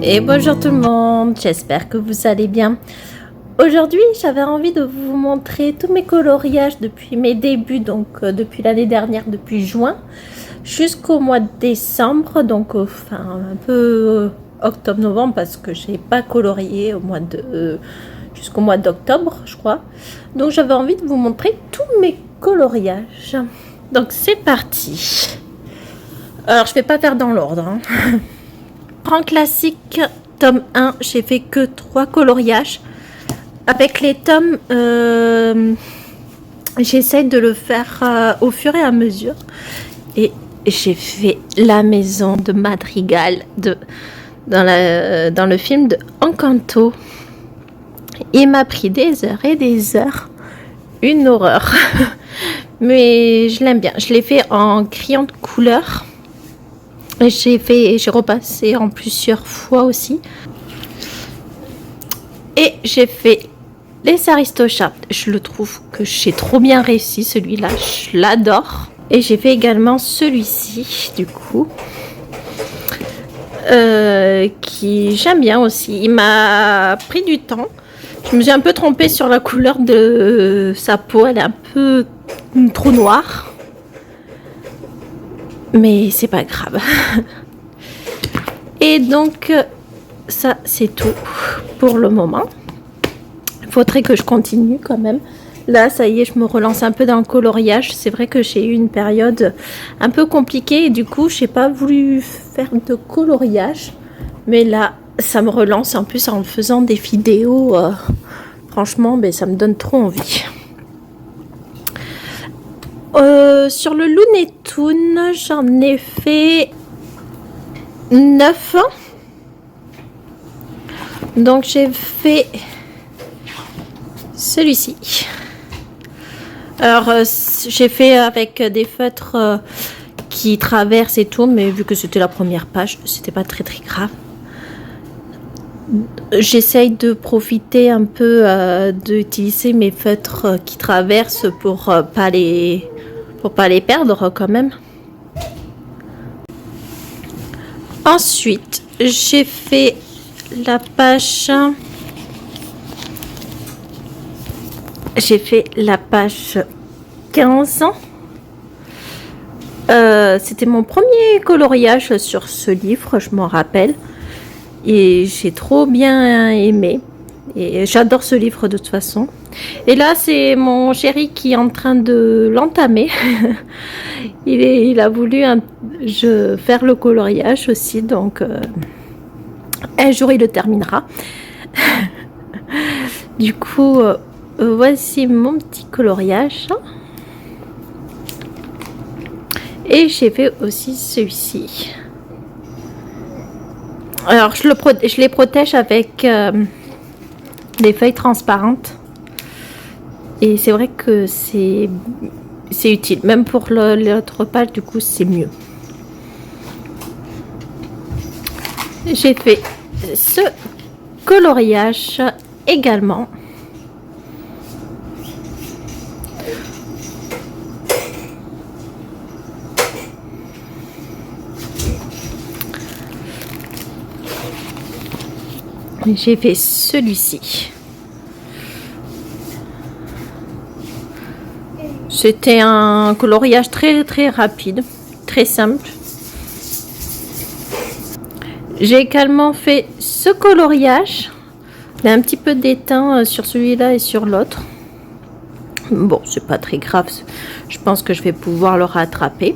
Et bonjour tout le monde, j'espère que vous allez bien. Aujourd'hui, j'avais envie de vous montrer tous mes coloriages depuis mes débuts, donc depuis l'année dernière, depuis juin, jusqu'au mois de décembre, donc enfin un peu octobre-novembre parce que j'ai pas colorié jusqu'au mois d'octobre, je crois. Donc j'avais envie de vous montrer tous mes coloriages. Donc c'est parti. Alors je vais pas faire dans l'ordre, hein. Grand classique, tome 1, j'ai fait que 3 coloriages. Avec les tomes, j'essaie de le faire au fur et à mesure. Et j'ai fait la maison de Madrigal dans le film de Encanto. Il m'a pris des heures et des heures. Une horreur. Mais je l'aime bien. Je l'ai fait en crayon de couleur. J'ai repassé en plusieurs fois aussi. Et j'ai fait les Aristochats. Je le trouve que j'ai trop bien réussi celui-là. Je l'adore. Et j'ai fait également celui-ci du coup. Qui j'aime bien aussi. Il m'a pris du temps. Je me suis un peu trompée sur la couleur de sa peau. Elle est un peu trop noire. Mais c'est pas grave. Et donc, ça, c'est tout pour le moment. Il faudrait que je continue quand même. Là, ça y est, je me relance un peu dans le coloriage. C'est vrai que j'ai eu une période un peu compliquée et du coup, je n'ai pas voulu faire de coloriage. Mais là, ça me relance en plus en faisant des vidéos. Franchement, ben, ça me donne trop envie. Sur le Looney Tunes, j'en ai fait 9. Donc j'ai fait celui-ci. Alors j'ai fait avec des feutres qui traversent et tout, mais vu que c'était la première page, c'était pas très grave. J'essaye de profiter un peu d'utiliser mes feutres qui traversent pour pas les perdre quand même. Ensuite, j'ai fait la page. J'ai fait la page 15. C'était mon premier coloriage sur ce livre, je m'en rappelle. Et j'ai trop bien aimé. Et j'adore ce livre de toute façon. Et là, c'est mon chéri qui est en train de l'entamer. il a voulu faire le coloriage aussi. Donc, un jour, il le terminera. Du coup, voici mon petit coloriage. Et j'ai fait aussi celui-ci. Alors, je les protège avec des feuilles transparentes. Et c'est vrai que c'est utile. Même pour l'autre page, du coup, c'est mieux. J'ai fait ce coloriage également. J'ai fait celui-ci. C'était un coloriage très rapide, très simple. J'ai également fait ce coloriage. Il y a un petit peu d'étain sur celui-là et sur l'autre. Bon, c'est pas très grave. Je pense que je vais pouvoir le rattraper.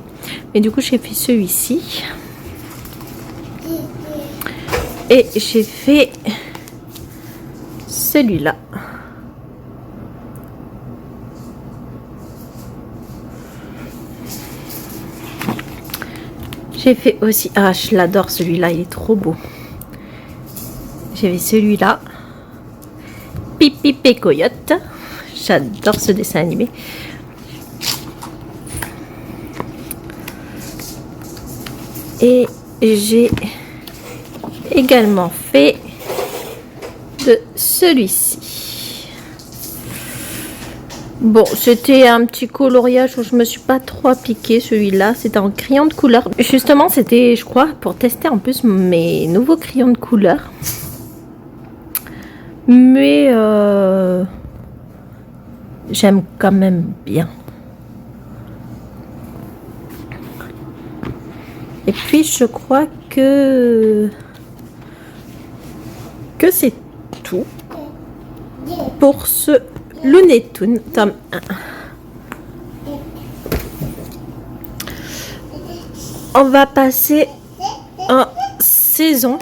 Mais du coup, j'ai fait celui-ci. Et j'ai fait celui-là. J'ai fait aussi... Ah, je l'adore celui-là, il est trop beau. J'ai fait celui-là. Pipi et Coyote. J'adore ce dessin animé. Et j'ai également fait de celui-ci. Bon, c'était un petit coloriage où je me suis pas trop appliquée. Celui-là, c'était en crayon de couleur. Justement, c'était, je crois, pour tester en plus mes nouveaux crayons de couleur. Mais j'aime quand même bien. Et puis, je crois que c'est tout pour ce Looney Tunes tome 1. On va passer en saison.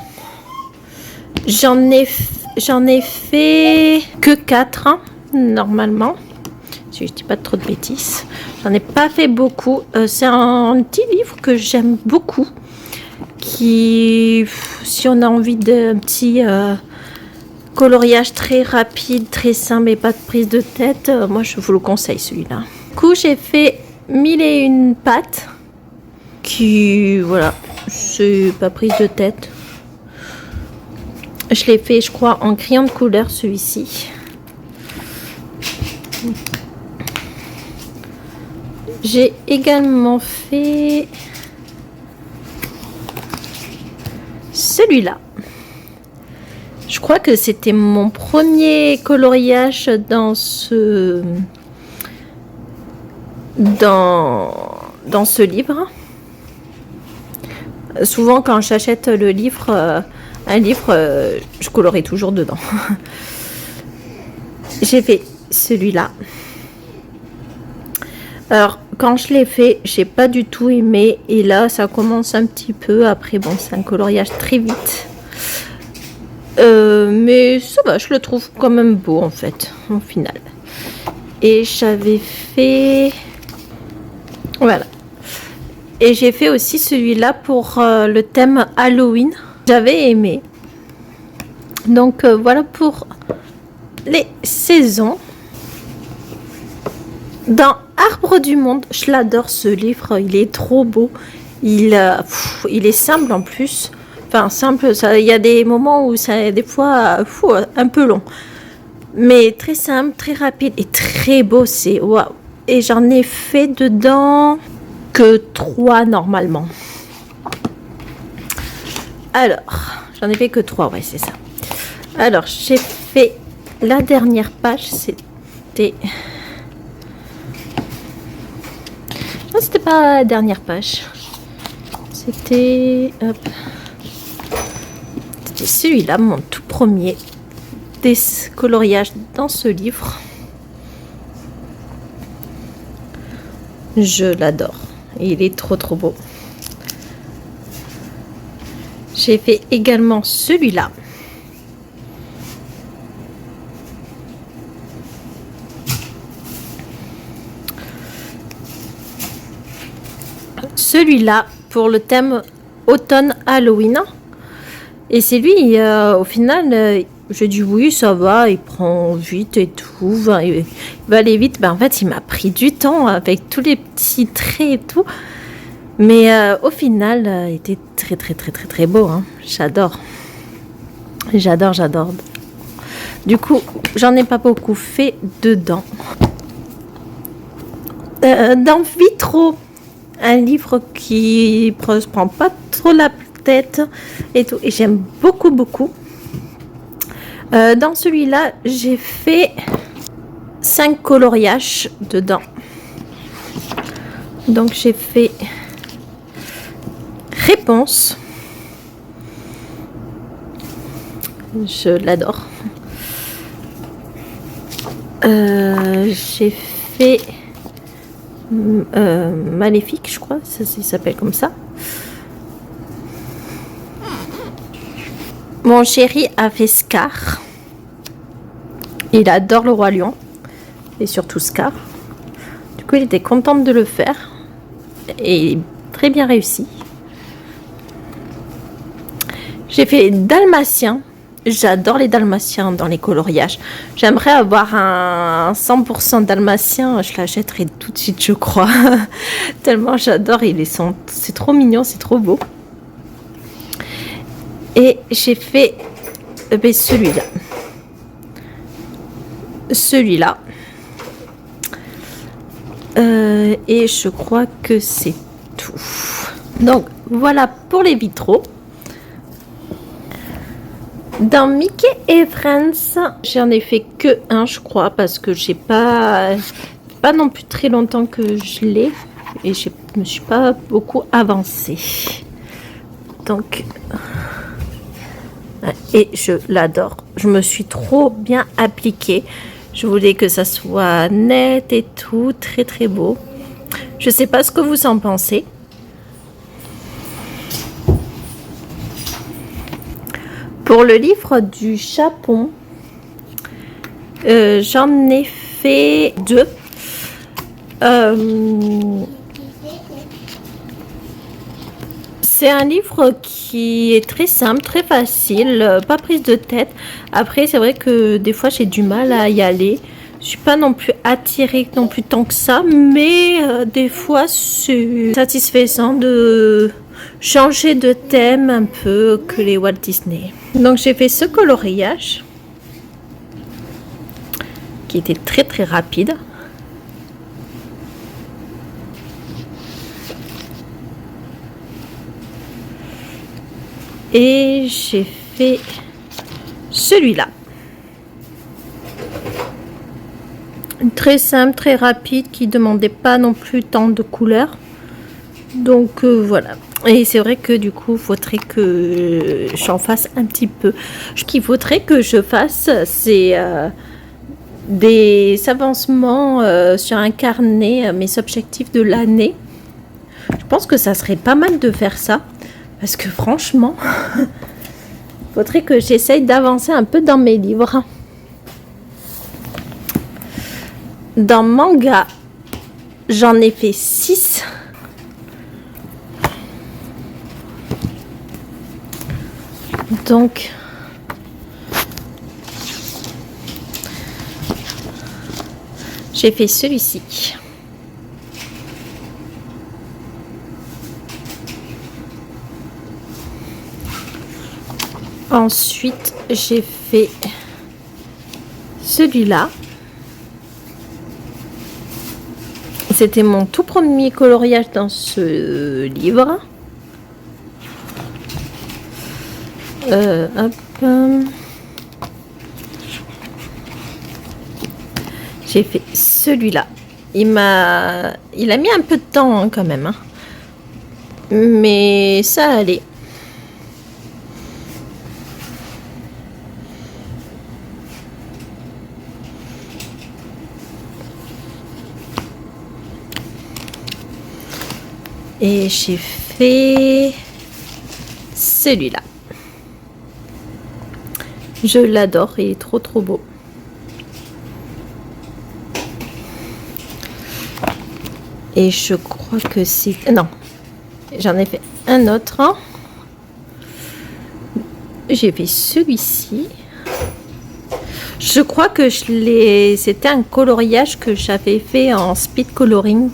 J'en ai fait que 4 hein, normalement. Si je dis pas trop de bêtises. J'en ai pas fait beaucoup. C'est un petit livre que j'aime beaucoup. Qui, si on a envie d'un petit coloriage très rapide, très simple et pas de prise de tête, moi je vous le conseille celui-là. Du coup, j'ai fait 1001 pattes. Qui, voilà, c'est pas prise de tête. Je l'ai fait, je crois, en crayon de couleur, celui-ci. J'ai également fait celui-là. Je crois que c'était mon premier coloriage dans ce livre. Souvent, quand j'achète le livre, un livre, je colorie toujours dedans. J'ai fait celui-là. Alors, quand je l'ai fait, j'ai pas du tout aimé. Et là, ça commence un petit peu. Après, bon, c'est un coloriage très vite. Mais ça va, je le trouve quand même beau, en fait, au final. Et j'avais fait... Voilà. Et j'ai fait aussi celui-là pour le thème Halloween. J'avais aimé. Donc, voilà pour les saisons. Dans Arbre du Monde, je l'adore ce livre, il est trop beau. Il est simple en plus. Enfin, simple, il y a des moments où c'est des fois un peu long. Mais très simple, très rapide et très beau. C'est waouh. Et j'en ai fait dedans que 3 normalement. Alors, j'en ai fait que 3, ouais, c'est ça. Alors, j'ai fait la dernière page, c'était... Non, c'était pas la dernière page. C'était... C'était celui-là, mon tout premier des coloriages dans ce livre. Je l'adore. Il est trop trop beau. J'ai fait également celui-là. Celui-là pour le thème automne Halloween. Et c'est lui, au final, j'ai dit oui, ça va, il prend vite et tout. Il va aller vite. Ben, en fait, il m'a pris du temps avec tous les petits traits et tout. Mais au final, il était très très très très très beau. Hein. J'adore. J'adore, j'adore. Du coup, j'en ai pas beaucoup fait dedans. Dans Vitro, un livre qui ne prend pas trop la tête et tout. Et j'aime beaucoup, beaucoup. Dans celui-là, j'ai fait 5 coloriages dedans. Donc, j'ai fait Réponse. Je l'adore. J'ai fait Maléfique, je crois, ça s'appelle comme ça. Mon chéri a fait Scar. Il adore le Roi Lion. Et surtout Scar. Du coup, il était content de le faire. Et très bien réussi. J'ai fait Dalmatien. J'adore les dalmatiens dans les coloriages. J'aimerais avoir un 100% dalmatien. Je l'achèterai tout de suite, je crois. Tellement j'adore. C'est trop mignon, c'est trop beau. Et j'ai fait celui-là. Celui-là. Et je crois que c'est tout. Donc voilà pour les vitraux. Dans Mickey et Friends, j'en ai fait que un, je crois, parce que j'ai pas non plus très longtemps que je l'ai et je me suis pas beaucoup avancée. Donc, et je l'adore. Je me suis trop bien appliquée. Je voulais que ça soit net et tout, très très beau. Je sais pas ce que vous en pensez. Pour le livre du Japon, j'en ai fait 2. C'est un livre qui est très simple, très facile, pas prise de tête. Après, c'est vrai que des fois, j'ai du mal à y aller. Je suis pas non plus attirée non plus tant que ça, mais des fois, c'est satisfaisant de changer de thème un peu que les Walt Disney. Donc j'ai fait ce coloriage qui était très très rapide. Et j'ai fait celui-là. Très simple, très rapide, qui demandait pas non plus tant de couleurs. Donc voilà. Et c'est vrai que du coup, il faudrait que j'en fasse un petit peu. Ce qu'il faudrait que je fasse, c'est des avancements sur un carnet, mes objectifs de l'année. Je pense que ça serait pas mal de faire ça. Parce que franchement, il faudrait que j'essaye d'avancer un peu dans mes livres. Dans manga, j'en ai fait 6. Donc, j'ai fait celui-ci. Ensuite, j'ai fait celui-là. C'était mon tout premier coloriage dans ce livre. J'ai fait celui-là. Il a mis un peu de temps hein, quand même. Hein. Mais ça allait. Et j'ai fait celui-là. Je l'adore, il est trop trop beau. Et je crois que c'est... Non, j'en ai fait un autre. J'ai fait celui-ci. Je crois que c'était un coloriage que j'avais fait en speed coloring.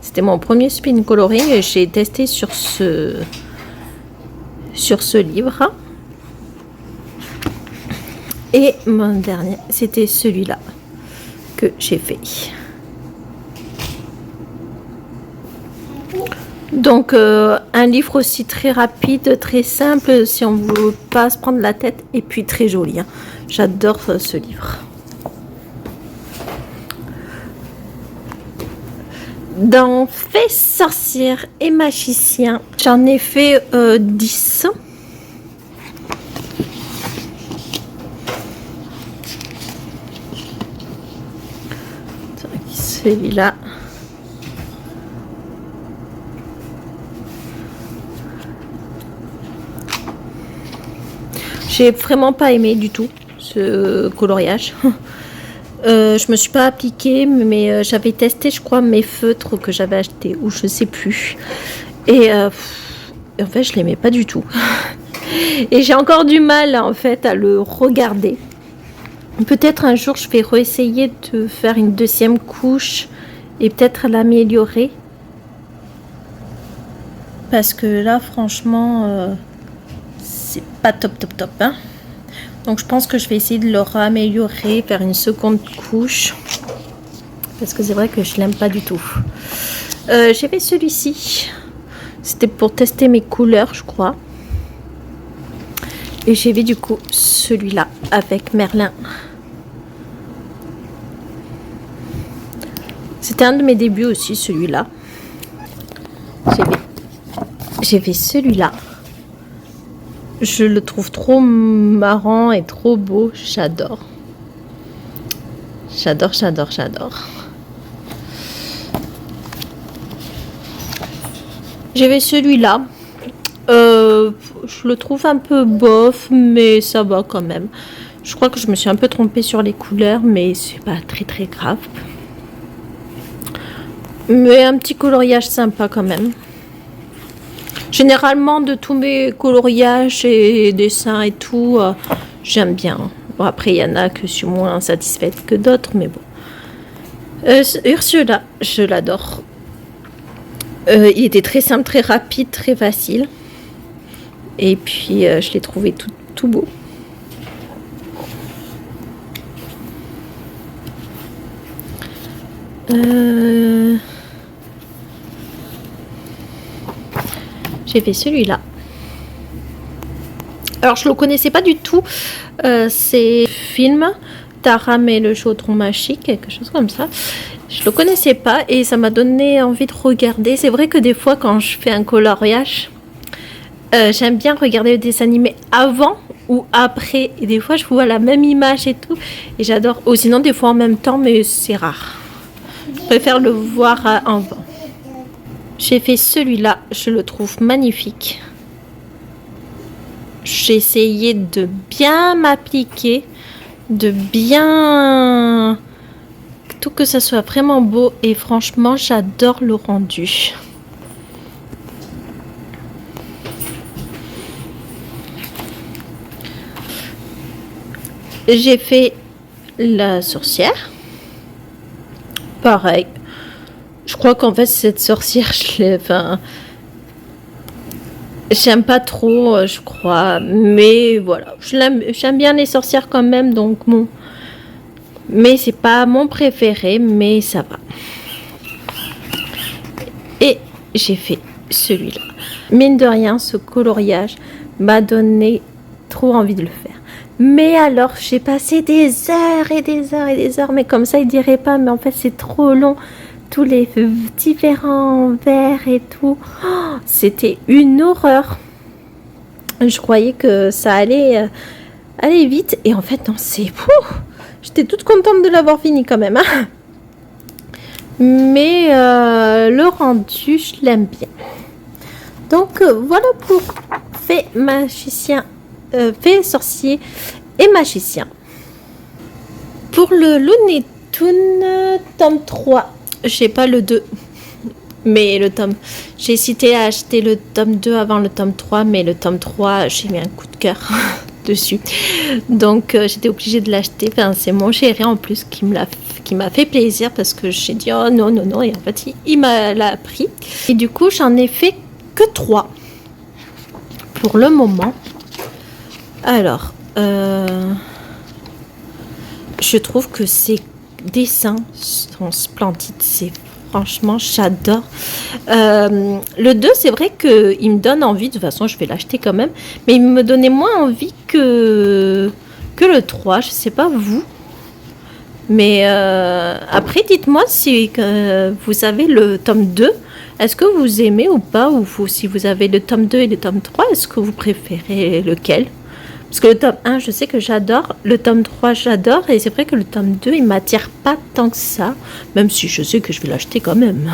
C'était mon premier speed coloring et j'ai testé sur ce livre. Et mon dernier, c'était celui-là que j'ai fait. Donc, un livre aussi très rapide, très simple, si on ne veut pas se prendre la tête, et puis très joli. Hein. J'adore ce livre. Dans Fée, sorcière et magicien, j'en ai fait 10. Celui-là. J'ai vraiment pas aimé du tout ce coloriage. Je me suis pas appliquée, mais j'avais testé, je crois, mes feutres que j'avais achetés, ou je sais plus. Et en fait, je l'aimais pas du tout. Et j'ai encore du mal, en fait, à le regarder. Peut-être un jour, je vais réessayer de faire une deuxième couche et peut-être l'améliorer. Parce que là, franchement, c'est pas top. Hein. Donc, je pense que je vais essayer de le améliorer, faire une seconde couche. parce que c'est vrai que je l'aime pas du tout. J'ai fait celui-ci. C'était pour tester mes couleurs, je crois. Et j'ai vu du coup celui-là avec Merlin. C'était un de mes débuts aussi, celui-là. J'ai fait celui-là. Je le trouve trop marrant et trop beau. J'adore. J'adore, j'adore, j'adore. J'ai fait celui-là. Je le trouve un peu bof, mais ça va quand même. Je crois que je me suis un peu trompée sur les couleurs, mais c'est pas très très grave. Mais un petit coloriage sympa quand même. Généralement, de tous mes coloriages et dessins et tout, j'aime bien. Bon, après, il y en a que je suis moins satisfaite que d'autres, mais bon. Ursula, je l'adore. Il était très simple, très rapide, très facile. Et puis, je l'ai trouvé tout beau. J'ai fait celui-là. Alors, je ne le connaissais pas du tout. C'est film Taram et le chaudron magique, quelque chose comme ça. Je le connaissais pas et ça m'a donné envie de regarder. C'est vrai que des fois, quand je fais un coloriage, j'aime bien regarder le dessin animé avant ou après. Et des fois, je vois la même image et tout. Et j'adore. Ou sinon, des fois en même temps, mais c'est rare. Je préfère le voir avant. J'ai fait celui-là, je le trouve magnifique. J'ai essayé de bien m'appliquer, de bien... tout que ça soit vraiment beau et franchement, j'adore le rendu. J'ai fait la sorcière. Pareil. Je crois qu'en fait, cette sorcière, j'aime pas trop, je crois. Mais voilà, j'aime bien les sorcières quand même, donc bon. Mais c'est pas mon préféré, mais ça va. Et j'ai fait celui-là. Mine de rien, ce coloriage m'a donné trop envie de le faire. Mais alors, j'ai passé des heures et des heures et des heures. Mais comme ça, il dirait pas, mais en fait, c'est trop long. Tous les différents verres et tout. Oh, c'était une horreur. Je croyais que ça allait aller vite. Et en fait, non, c'est... J'étais toute contente de l'avoir fini quand même. Hein. Mais le rendu, je l'aime bien. Donc, voilà pour Fée magicien, Fée sorcier et magicien. Pour le Looney Tunes tome 3. J'ai pas le 2, mais le tome... J'ai hésité à acheter le tome 2 avant le tome 3, mais le tome 3, j'ai mis un coup de cœur dessus. Donc, j'étais obligée de l'acheter. Enfin, c'est mon chéri en plus qui m'a fait plaisir parce que j'ai dit « Oh non, non, non ». Et en fait, il l'a pris. Et du coup, j'en ai fait que 3 pour le moment. Alors, je trouve que ces dessins sont splendides, c'est franchement j'adore. Le 2 c'est vrai qu'il me donne envie, de toute façon je vais l'acheter quand même, mais il me donnait moins envie que le 3, je sais pas vous, mais après dites-moi si vous avez le tome 2, est-ce que vous aimez ou pas, ou si vous avez le tome 2 et le tome 3, est-ce que vous préférez lequel? Parce que le tome 1, je sais que j'adore. Le tome 3, j'adore. Et c'est vrai que le tome 2, il m'attire pas tant que ça. Même si je sais que je vais l'acheter quand même.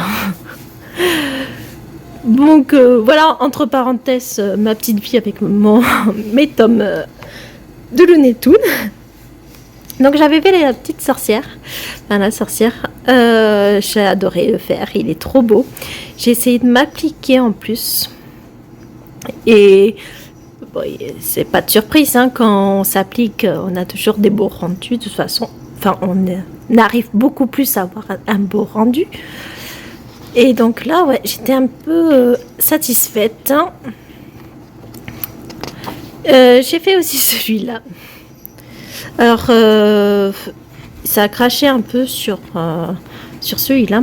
Donc, voilà, entre parenthèses, ma petite vie avec mes tomes de Looney Tunes. Donc, j'avais fait la petite sorcière. Enfin, la sorcière. J'ai adoré le faire. Il est trop beau. J'ai essayé de m'appliquer en plus. Et... Bon, c'est pas de surprise, hein, quand on s'applique, on a toujours des beaux rendus. De toute façon, enfin, on arrive beaucoup plus à avoir un beau rendu. Et donc là, ouais, j'étais un peu satisfaite. Hein. J'ai fait aussi celui-là. Alors, ça a craché un peu sur Sur celui-là,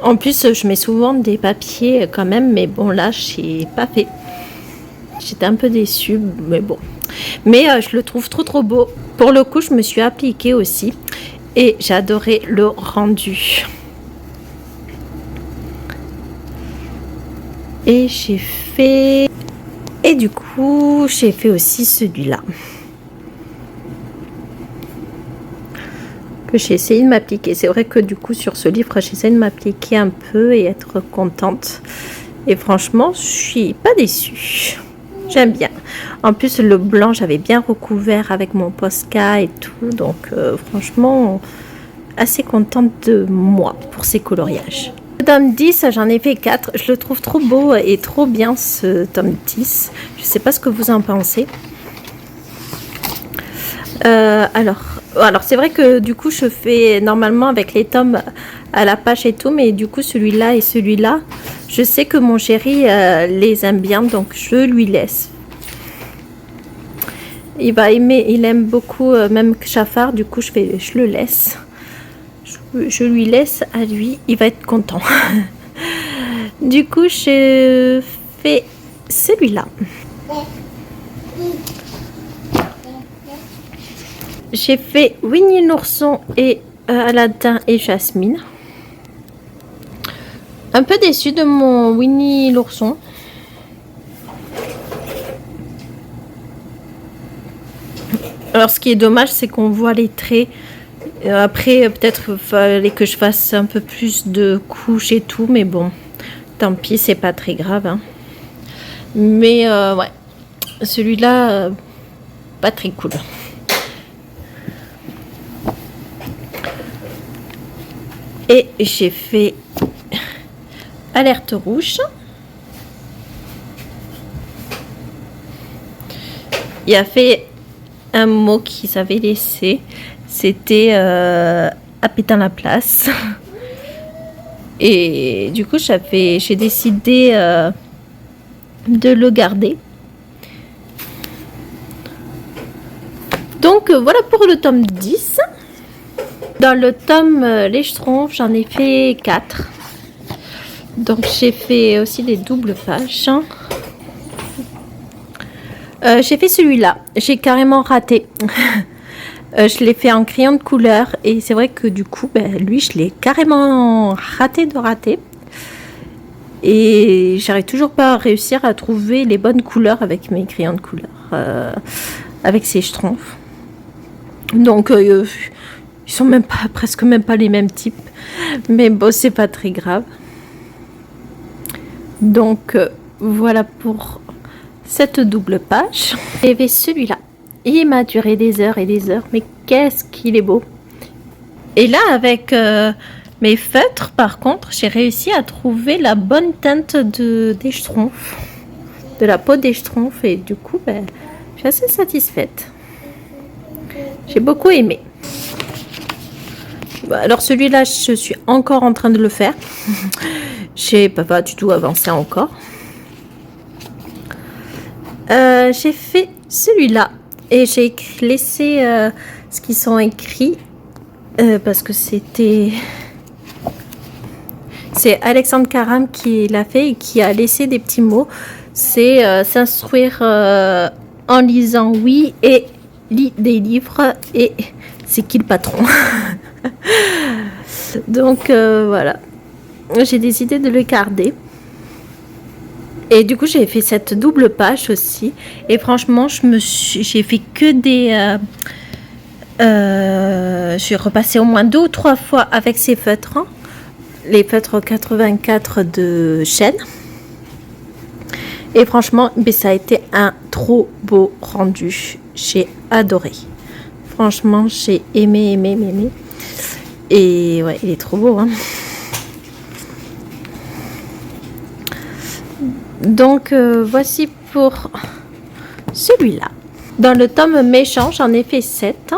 en plus, je mets souvent des papiers quand même, mais bon, là, j'ai pas fait. J'étais un peu déçue, mais bon. Mais je le trouve trop beau. Pour le coup, je me suis appliquée aussi et j'ai adoré le rendu. Et j'ai fait... Et du coup, j'ai fait aussi celui-là. Que j'ai essayé de m'appliquer. C'est vrai que du coup, sur ce livre, j'essaie de m'appliquer un peu et être contente. Et franchement, je suis pas déçue. J'aime bien. En plus, le blanc, j'avais bien recouvert avec mon Posca et tout. Donc, franchement, assez contente de moi pour ces coloriages. Le tome 10, j'en ai fait 4. Je le trouve trop beau et trop bien, ce tome 10. Je sais pas ce que vous en pensez. Alors c'est vrai que du coup, je fais normalement avec les tomes à la page et tout. Mais du coup, celui-là et celui-là, je sais que mon chéri les aime bien, donc je lui laisse. Il va aimer, il aime beaucoup même Chafard, du coup je le laisse. Je lui laisse à lui, il va être content. Du coup, je fais celui-là. J'ai fait Winnie l'ourson et Aladdin et Jasmine. Un peu déçue de mon Winnie l'ourson. Alors, ce qui est dommage, c'est qu'on voit les traits. Après, peut-être fallait que je fasse un peu plus de couches et tout, mais bon, tant pis, c'est pas très grave. Hein. Mais ouais, celui-là, pas très cool. Et j'ai fait Alerte rouge. Il a fait un mot qu'ils avaient laissé. C'était à Pétain la place. Et du coup, j'ai décidé de le garder. Donc voilà pour le tome 10. Dans le tome Les Schtroumpfs, j'en ai fait 4. Donc j'ai fait aussi des doubles pages. J'ai fait celui-là. J'ai carrément raté. Je l'ai fait en crayon de couleur. Et c'est vrai que du coup, lui, je l'ai carrément raté de rater. Et j'arrive toujours pas à réussir à trouver les bonnes couleurs avec mes crayons de couleur. Avec ces Schtroumpfs. Donc, ils sont presque même pas les mêmes types. Mais bon, c'est pas très grave. Donc, voilà pour cette double page. Il y avait celui-là. Il m'a duré des heures et des heures. Mais qu'est-ce qu'il est beau. Et là, avec mes feutres, par contre, j'ai réussi à trouver la bonne teinte des Schtroumpfs. De la peau des Schtroumpfs. Et du coup, je suis assez satisfaite. J'ai beaucoup aimé. Alors celui-là, je suis encore en train de le faire. J'ai pas du tout avancé encore. J'ai fait celui-là. Et j'ai laissé ce qu'ils sont écrits. Parce que c'est Alexandre Caram qui l'a fait et qui a laissé des petits mots. C'est s'instruire en lisant, oui, et lit des livres. Et c'est qui le patron? Donc voilà, j'ai décidé de le garder. Et du coup, j'ai fait cette double page aussi. Et franchement, j'ai fait que des... j'ai repassé au moins 2 ou 3 fois avec ces feutres. Hein, les feutres 84 de Chêne. Et franchement, ça a été un trop beau rendu. J'ai adoré. Franchement, j'ai aimé. Et ouais, il est trop beau. Hein. Donc, voici pour celui-là. Dans le tome méchant, j'en ai fait 7.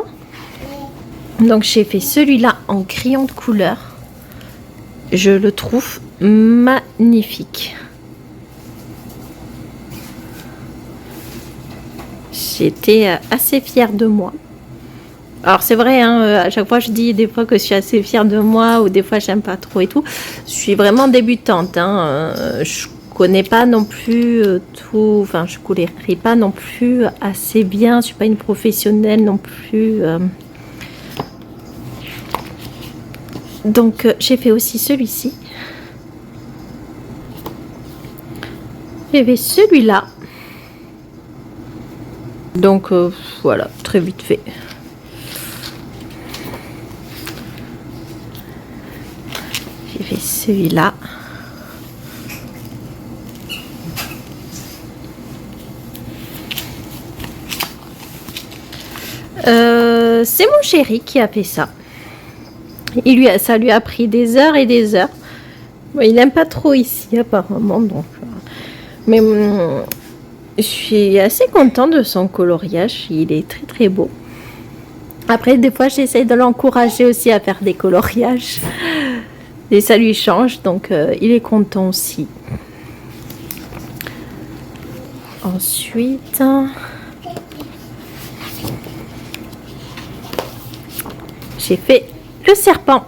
Donc, j'ai fait celui-là en crayon de couleur. Je le trouve magnifique. J'étais assez fière de moi. Alors c'est vrai, hein, à chaque fois je dis des fois que je suis assez fière de moi ou des fois j'aime pas trop et tout. Je suis vraiment débutante, hein, je connais pas non plus tout, enfin je colorie pas non plus assez bien, je suis pas une professionnelle non plus. Donc j'ai fait aussi celui-ci. J'ai fait celui-là. Donc voilà, très vite fait. J'ai fait celui-là. C'est mon chéri qui a fait ça. Ça lui a pris des heures et des heures. Bon, il n'aime pas trop ici apparemment, donc. Mais je suis assez contente de son coloriage. Il est très très beau. Après, des fois, j'essaie de l'encourager aussi à faire des coloriages. Et ça lui change, donc il est content aussi. Ensuite, j'ai fait le serpent.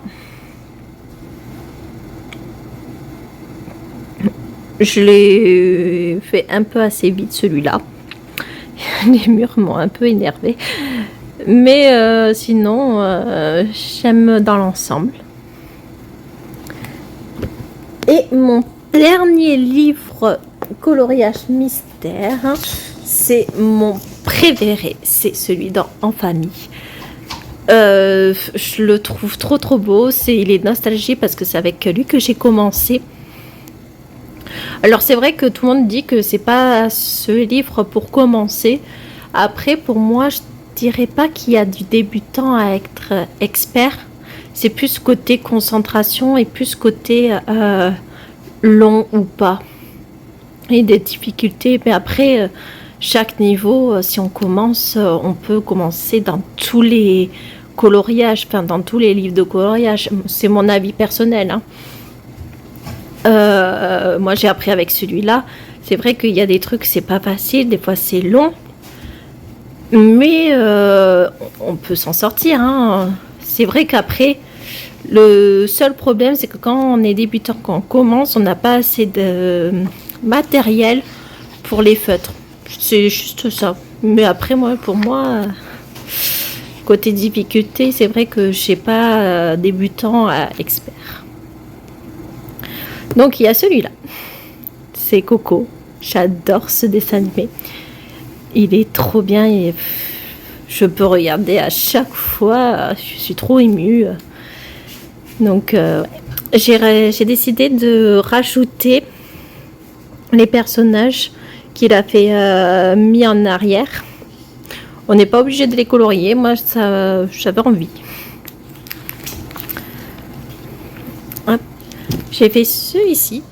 Je l'ai fait un peu assez vite celui-là. Les murs m'ont un peu énervé. Mais sinon, j'aime dans l'ensemble. Et mon dernier livre coloriage mystère, c'est mon préféré. C'est celui dans En famille. Je le trouve trop beau. Il est nostalgique parce que c'est avec lui que j'ai commencé. Alors c'est vrai que tout le monde dit que c'est pas ce livre pour commencer. Après, pour moi, je dirais pas qu'il y a du débutant à être expert. C'est plus côté concentration et plus côté long ou pas. Et des difficultés. Mais après, chaque niveau, si on commence, on peut commencer dans tous les coloriages, enfin dans tous les livres de coloriage. C'est mon avis personnel, hein. Moi j'ai appris avec celui-là. C'est vrai qu'il y a des trucs c'est pas facile, des fois c'est long, mais on peut s'en sortir, hein. C'est vrai qu'après le seul problème c'est que quand on est débutant, quand on commence, on n'a pas assez de matériel pour les feutres. C'est juste ça. Mais après pour moi côté difficulté, c'est vrai que je sais pas débutant à expert. Donc il y a celui-là, c'est Coco. J'adore ce dessin animé. Il est trop bien et je peux regarder à chaque fois. Je suis trop émue. Donc j'ai décidé de rajouter les personnages qu'il a fait mis en arrière. On n'est pas obligé de les colorier. Moi, j'avais envie. J'ai fait celui-ci.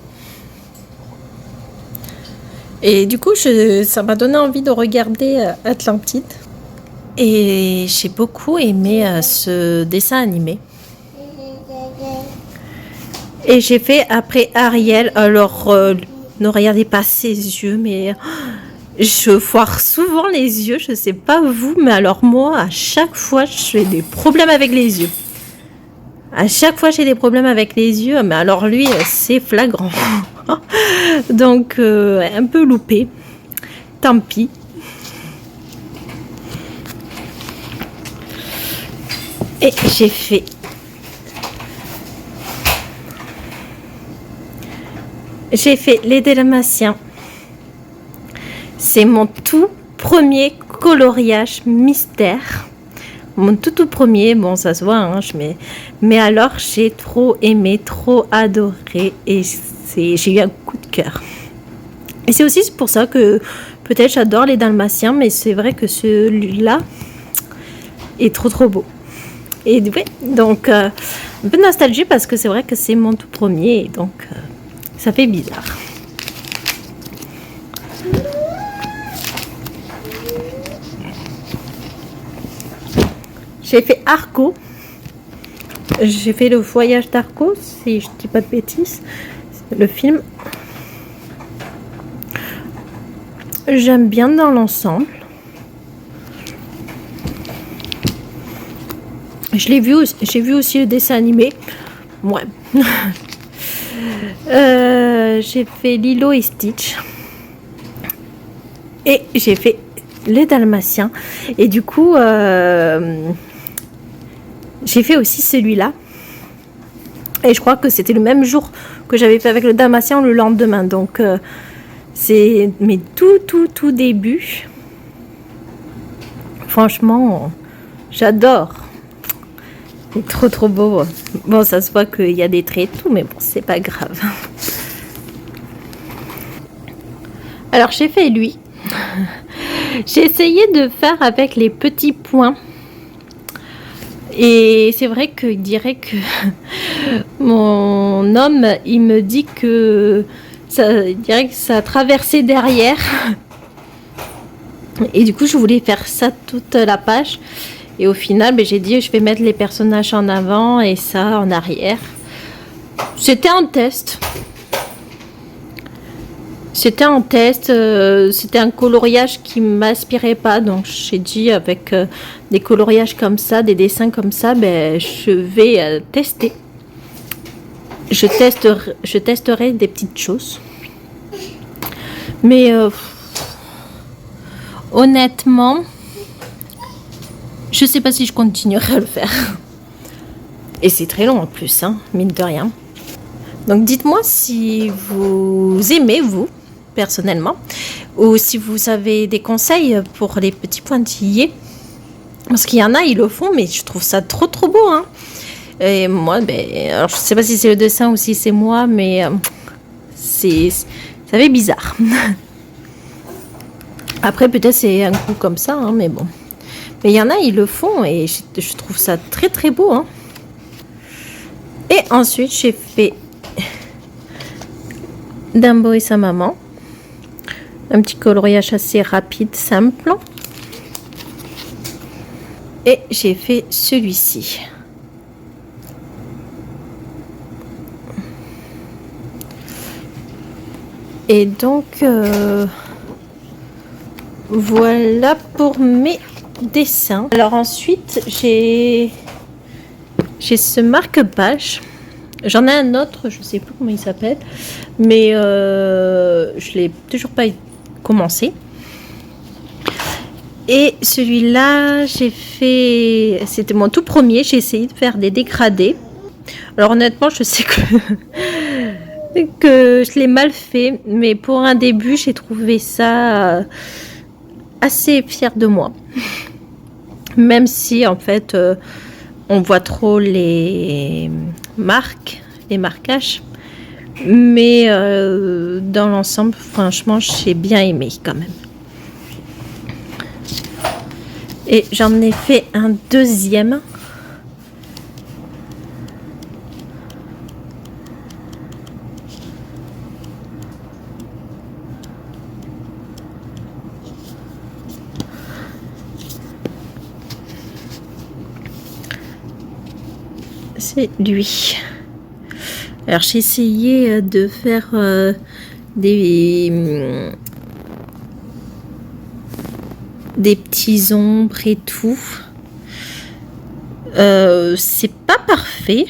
Et du coup, ça m'a donné envie de regarder Atlantide. Et j'ai beaucoup aimé ce dessin animé. Et j'ai fait après Ariel. Alors, ne regardez pas ses yeux, mais je foire souvent les yeux. Je sais pas vous, mais alors moi, à chaque fois, j'ai des problèmes avec les yeux. À chaque fois, j'ai des problèmes avec les yeux, mais alors lui, c'est flagrant. Donc, un peu loupé. Tant pis. Et j'ai fait les Dalmatiens. C'est mon tout premier coloriage mystère. Mon tout premier, bon ça se voit, hein, mais alors j'ai trop aimé, trop adoré et j'ai eu un coup de cœur. Et c'est aussi pour ça que peut-être j'adore les Dalmatiens, mais c'est vrai que celui-là est trop beau. Et ouais, donc un peu de nostalgie parce que c'est vrai que c'est mon tout premier, et donc ça fait bizarre. J'ai fait Arco. J'ai fait le voyage d'Arco, si je dis pas de bêtises. C'est le film. J'aime bien dans l'ensemble. J'ai vu aussi le dessin animé. Ouais. J'ai fait Lilo et Stitch. Et j'ai fait les Dalmatiens. Et du coup, j'ai fait aussi celui-là. Et je crois que c'était le même jour que j'avais fait avec le Dalmatien, le lendemain. Donc, c'est mes tout débuts. Franchement, j'adore. C'est trop beau. Bon, ça se voit qu'il y a des traits et tout, mais bon, c'est pas grave. Alors, j'ai fait lui. J'ai essayé de faire avec les petits points. Et c'est vrai qu'il dirait que mon homme, il me dit que il dirait que ça traversait derrière. Et du coup, je voulais faire ça toute la page. Et au final, j'ai dit, je vais mettre les personnages en avant et ça en arrière. C'était un test. C'était un coloriage qui ne m'inspirait pas. Donc, j'ai dit, avec des coloriages comme ça, des dessins comme ça, je vais tester. Je testerai des petites choses. Mais honnêtement, je sais pas si je continuerai à le faire. Et c'est très long en plus, hein, mine de rien. Donc dites-moi si vous aimez, vous, personnellement, ou si vous avez des conseils pour les petits pointillés. Parce qu'il y en a, ils le font, mais je trouve ça trop beau, hein. Et moi, alors je sais pas si c'est le dessin ou si c'est moi, mais ça fait bizarre. Après, peut-être c'est un coup comme ça, hein, mais bon. Mais il y en a, ils le font et je trouve ça très beau, hein. Et ensuite, j'ai fait Dumbo et sa maman. Un petit coloriage assez rapide, simple. Et j'ai fait celui-ci. Et donc, voilà pour mes dessins. Alors ensuite, j'ai ce marque-page. J'en ai un autre, je ne sais plus comment il s'appelle, mais je ne l'ai toujours pas commencé. Et celui-là, j'ai fait... C'était mon tout premier, j'ai essayé de faire des dégradés. Alors honnêtement, je sais que je l'ai mal fait, mais pour un début, j'ai trouvé ça assez fière de moi. Même si en fait, on voit trop les marquages. Mais dans l'ensemble, franchement, j'ai bien aimé quand même. Et j'en ai fait un deuxième. C'est lui. Alors j'ai essayé de faire des petits ombres et tout. C'est pas parfait,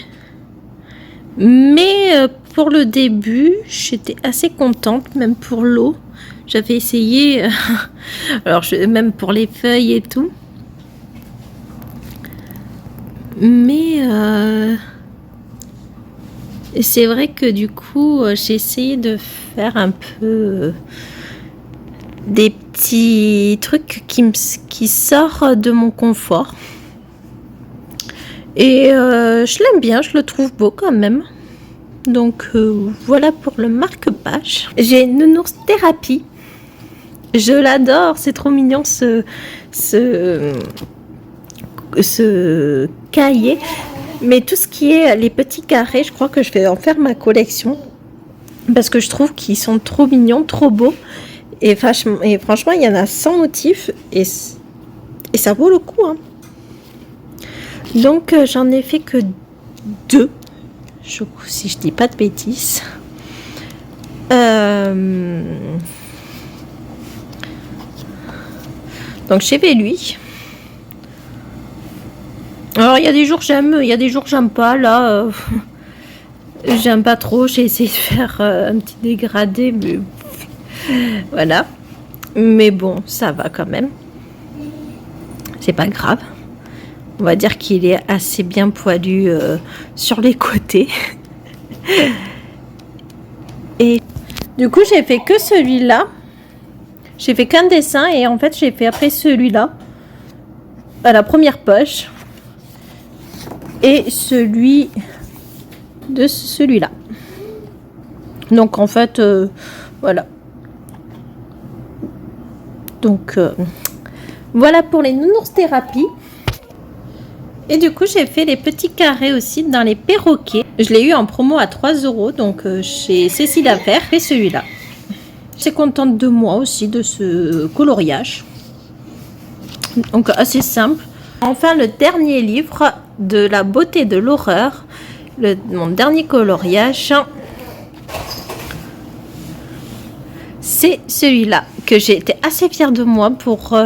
mais pour le début, j'étais assez contente, même pour l'eau. J'avais essayé, alors même pour les feuilles et tout. Mais c'est vrai que du coup, j'ai essayé de faire un peu des petits trucs qui sortent de mon confort. Et je l'aime bien, je le trouve beau quand même. Donc voilà pour le marque-page. J'ai Nounours Thérapie. Je l'adore, c'est trop mignon ce cahier. Mais tout ce qui est les petits carrés, je crois que je vais en faire ma collection. Parce que je trouve qu'ils sont trop mignons, trop beaux. Et franchement, il y en a 100 motifs. Et ça vaut le coup, hein. Donc j'en ai fait que 2. Si je dis pas de bêtises. Donc j'ai fait lui. Alors il y a des jours j'aime, il y a des jours j'aime pas. Là, j'aime pas trop. J'ai essayé de faire un petit dégradé, mais voilà. Mais bon, ça va quand même. C'est pas grave. On va dire qu'il est assez bien poilu sur les côtés. Et du coup, j'ai fait que celui-là. J'ai fait qu'un dessin et en fait, j'ai fait après celui-là à la première poche et celui de celui-là. Donc en fait, voilà. Donc voilà pour les nounours thérapies. Et du coup, j'ai fait les petits carrés aussi dans les perroquets. Je l'ai eu en promo à 3 €, donc chez Cécile Affaire. Et celui-là. Je suis contente de moi aussi, de ce coloriage. Donc assez simple. Enfin, le dernier livre de la beauté de l'horreur. Mon dernier coloriage. C'est celui-là que j'ai été assez fière de moi pour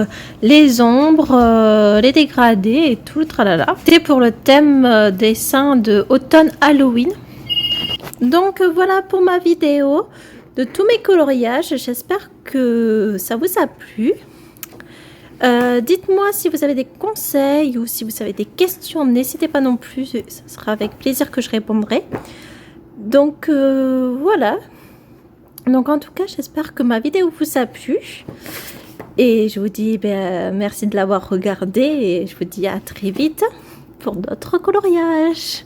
les ombres, les dégradés et tout le tralala. C'était pour le thème dessin de automne Halloween. Donc voilà pour ma vidéo de tous mes coloriages. J'espère que ça vous a plu. Dites-moi si vous avez des conseils ou si vous avez des questions. N'hésitez pas non plus. Ce sera avec plaisir que je répondrai. Donc voilà. Donc en tout cas, j'espère que ma vidéo vous a plu. Et je vous dis merci de l'avoir regardé. Et je vous dis à très vite pour d'autres coloriages.